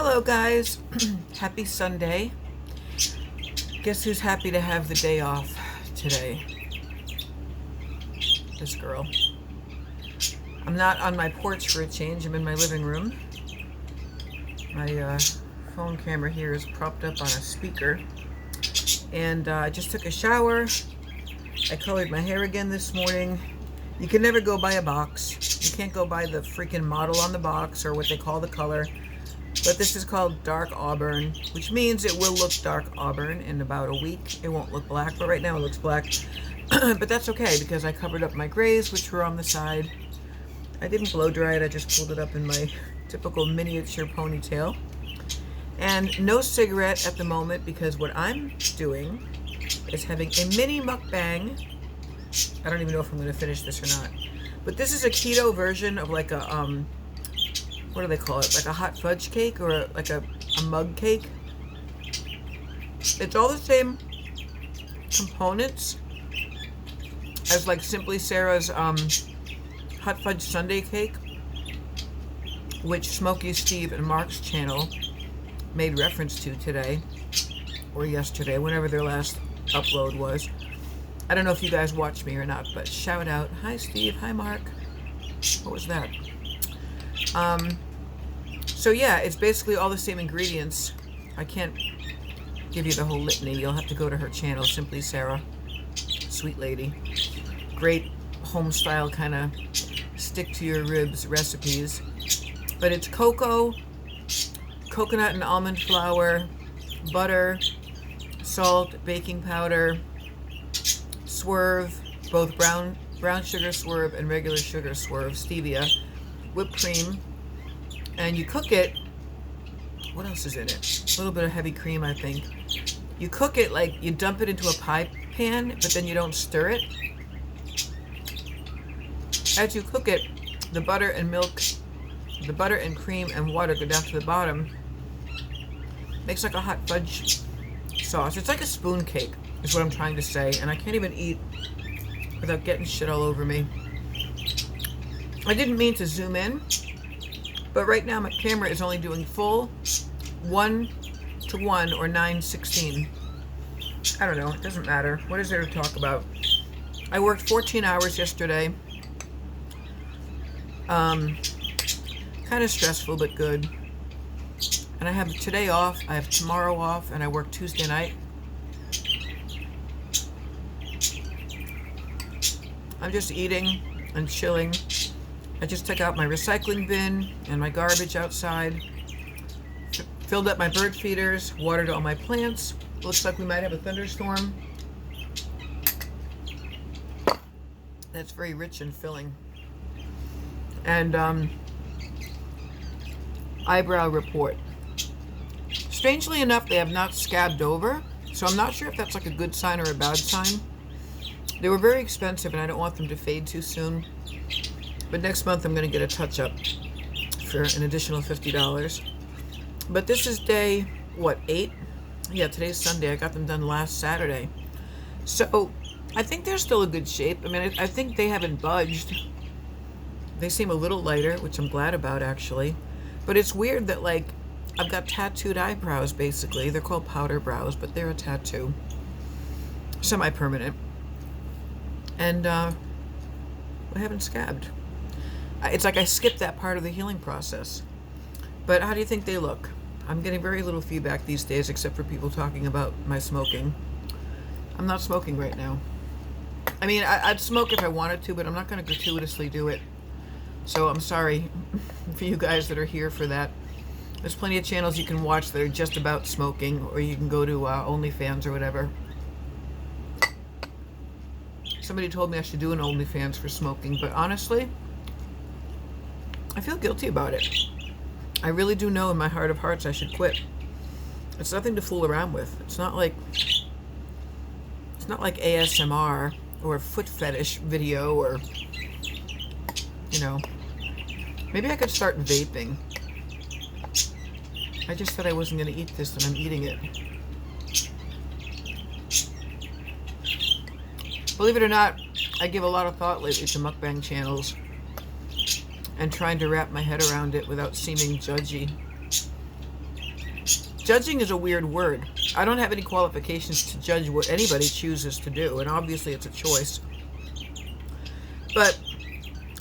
Hello guys, happy Sunday. Guess who's happy to have the day off today? This girl. I'm not on my porch for a change, I'm in my living room. My phone camera here is propped up on a speaker. And I just took a shower. I colored my hair again this morning. You can never go by a box. You can't go by the freaking model on the box or what they call the color. But this is called dark auburn, which means it will look dark auburn in about a week. It won't look black, but right now it looks black. But that's okay because I covered up my grays, which were on the side. I didn't blow dry it, I just pulled it up in my typical miniature ponytail. And no cigarette at the moment because what I'm doing is having a mini mukbang. I don't even know if I'm going to finish this or not. But this is a keto version of like a, what do they call it? Like a hot fudge cake or like a mug cake. It's all the same components as like Simply Sarah's hot fudge sundae cake, which Smokey Steve and Mark's channel made reference to today or yesterday, whenever their last upload was. I don't know if you guys watch me or not, but shout out. Hi Steve, hi Mark. What was that? So yeah, it's basically all the same ingredients. I can't give you the whole litany. You'll have to go to her channel, Simply Sarah. Sweet lady. Great home style kind of stick to your ribs recipes. But it's cocoa, coconut and almond flour, butter, salt, baking powder, swerve, both brown sugar swerve and regular sugar swerve, stevia, whipped cream, and you cook it. What else is in it? A little bit of heavy cream, I think. You cook it like you dump it into a pie pan, but then you don't stir it. As you cook it, the butter and milk, the butter and cream and water go down to the bottom. Makes like a hot fudge sauce. It's like a spoon cake, is what I'm trying to say, and I can't even eat without getting shit all over me. I didn't mean to zoom in, but right now my camera is only doing full 1:1 or 9:16. I don't know, it doesn't matter. What is there to talk about? I worked 14 hours yesterday. Kind of stressful, but good. And I have today off, I have tomorrow off, and I work Tuesday night. I'm just eating and chilling. I just took out my recycling bin and my garbage outside. Filled up my bird feeders, watered all my plants. Looks like we might have a thunderstorm. That's very rich and filling. And eyebrow report. Strangely enough, they have not scabbed over, so I'm not sure if that's like a good sign or a bad sign. They were very expensive and I don't want them to fade too soon. But next month I'm going to get a touch-up for an additional $50. But this is day, what, 8? Yeah, today's Sunday. I got them done last Saturday. So I think they're still in good shape. I mean, I think they haven't budged. They seem a little lighter, which I'm glad about, actually. But it's weird that, like, I've got tattooed eyebrows, basically. They're called powder brows, but they're a tattoo. Semi-permanent. And I haven't scabbed. It's like I skipped that part of the healing process. But how do you think they look? I'm getting very little feedback these days, except for people talking about my smoking. I'm not smoking right now. I mean, I'd smoke if I wanted to, but I'm not going to gratuitously do it. So I'm sorry for you guys that are here for that. There's plenty of channels you can watch that are just about smoking, or you can go to OnlyFans or whatever. Somebody told me I should do an OnlyFans for smoking, but honestly, I feel guilty about it. I really do know in my heart of hearts I should quit. It's nothing to fool around with. It's not like ASMR or a foot fetish video or, you know, maybe I could start vaping. I just said I wasn't going to eat this and I'm eating it. Believe it or not, I give a lot of thought lately to mukbang channels and trying to wrap my head around it without seeming judgy. Judging is a weird word. I don't have any qualifications to judge what anybody chooses to do, and obviously it's a choice. But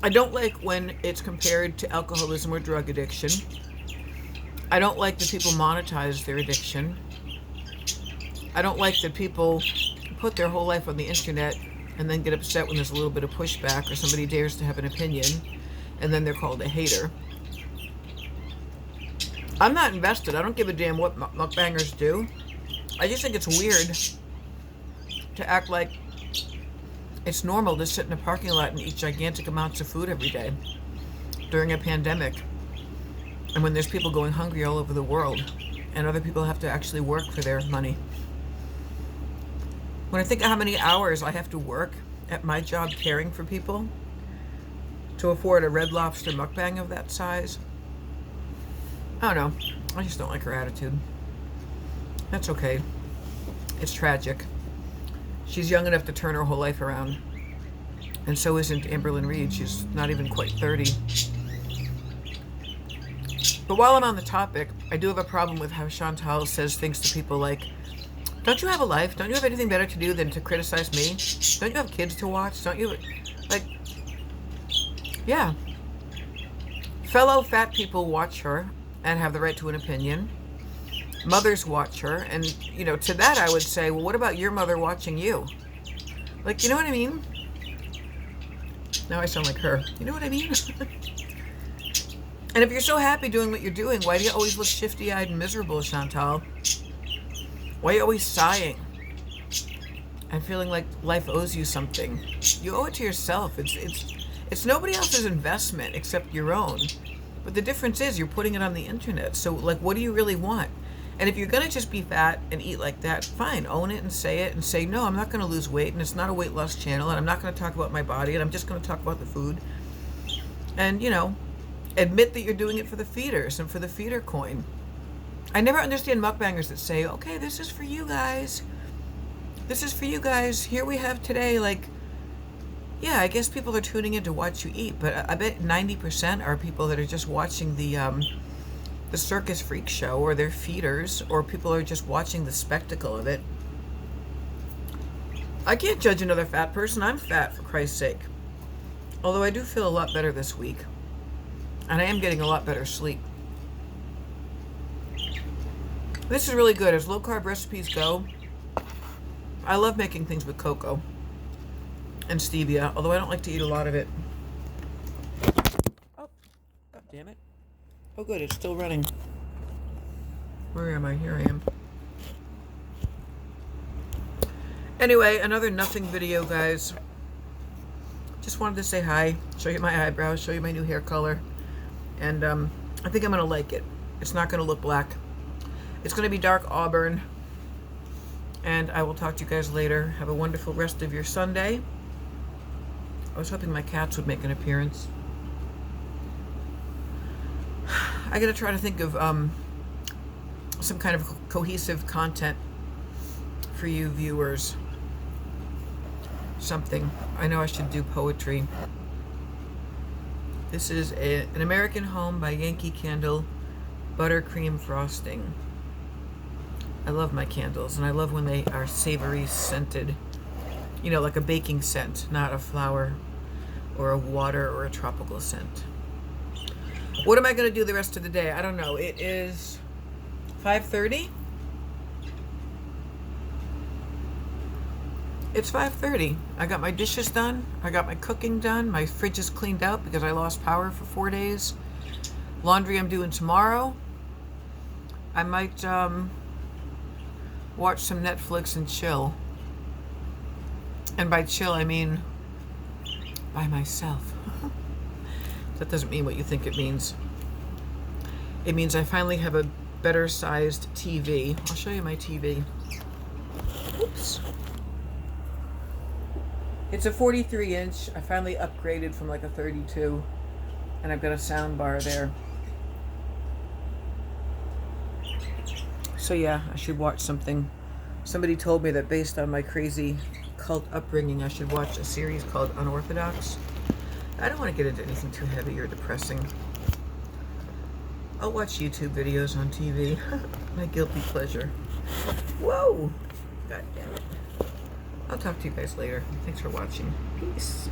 I don't like when it's compared to alcoholism or drug addiction. I don't like that people monetize their addiction. I don't like that people put their whole life on the internet and then get upset when there's a little bit of pushback or somebody dares to have an opinion, and then they're called a hater. I'm not invested. I don't give a damn what mukbangers do. I just think it's weird to act like it's normal to sit in a parking lot and eat gigantic amounts of food every day during a pandemic, and when there's people going hungry all over the world and other people have to actually work for their money. When I think of how many hours I have to work at my job caring for people to afford a Red Lobster mukbang of that size, I don't know. I just don't like her attitude. That's okay. It's tragic. She's young enough to turn her whole life around. And so isn't Amberlyn Reed. She's not even quite 30. But while I'm on the topic, I do have a problem with how Chantal says things to people like, don't you have a life? Don't you have anything better to do than to criticize me? Don't you have kids to watch? Don't you? Like, yeah. Fellow fat people watch her and have the right to an opinion. Mothers watch her. And, you know, to that I would say, well, what about your mother watching you? Like, you know what I mean? Now I sound like her. You know what I mean? And if you're so happy doing what you're doing, why do you always look shifty-eyed and miserable, Chantal? Why are you always sighing and feeling like life owes you something? You owe it to yourself. It's nobody else's investment except your own. But the difference is you're putting it on the internet. So, like, what do you really want? And if you're going to just be fat and eat like that, fine. Own it and say, no, I'm not going to lose weight, and it's not a weight loss channel, and I'm not going to talk about my body, and I'm just going to talk about the food. And, you know, admit that you're doing it for the feeders and for the feeder coin. I never understand mukbangers that say, okay, this is for you guys. This is for you guys. Here we have today, like, yeah, I guess people are tuning in to watch you eat, but I bet 90% are people that are just watching the circus freak show, or they're feeders, or people are just watching the spectacle of it. I can't judge another fat person. I'm fat, for Christ's sake. Although I do feel a lot better this week. And I am getting a lot better sleep. This is really good. As low-carb recipes go, I love making things with cocoa and stevia, although I don't like to eat a lot of it. Oh, God damn it. Oh, good. It's still running. Where am I? Here I am. Anyway, another nothing video, guys. Just wanted to say hi, show you my eyebrows, show you my new hair color. And I think I'm going to like it. It's not going to look black. It's going to be dark auburn. And I will talk to you guys later. Have a wonderful rest of your Sunday. I was hoping my cats would make an appearance. I got to try to think of some kind of cohesive content for you viewers. Something. I know I should do poetry. This is an American Home by Yankee Candle buttercream frosting. I love my candles, and I love when they are savory scented. You know, like a baking scent, not a flower or a water or a tropical scent. What am I going to do the rest of the day? I don't know. It is 5:30. It's 5:30. I got my dishes done. I got my cooking done. My fridge is cleaned out because I lost power for 4 days. Laundry I'm doing tomorrow. I might watch some Netflix and chill. And by chill, I mean by myself. That doesn't mean what you think it means. It means I finally have a better sized TV. I'll show you my TV. Oops. It's a 43-inch. I finally upgraded from like a 32. And I've got a sound bar there. So yeah, I should watch something. Somebody told me that based on my crazy cult upbringing, I should watch a series called Unorthodox. I don't want to get into anything too heavy or depressing. I'll watch YouTube videos on TV. My guilty pleasure. Whoa! God damn it. I'll talk to you guys later. Thanks for watching. Peace.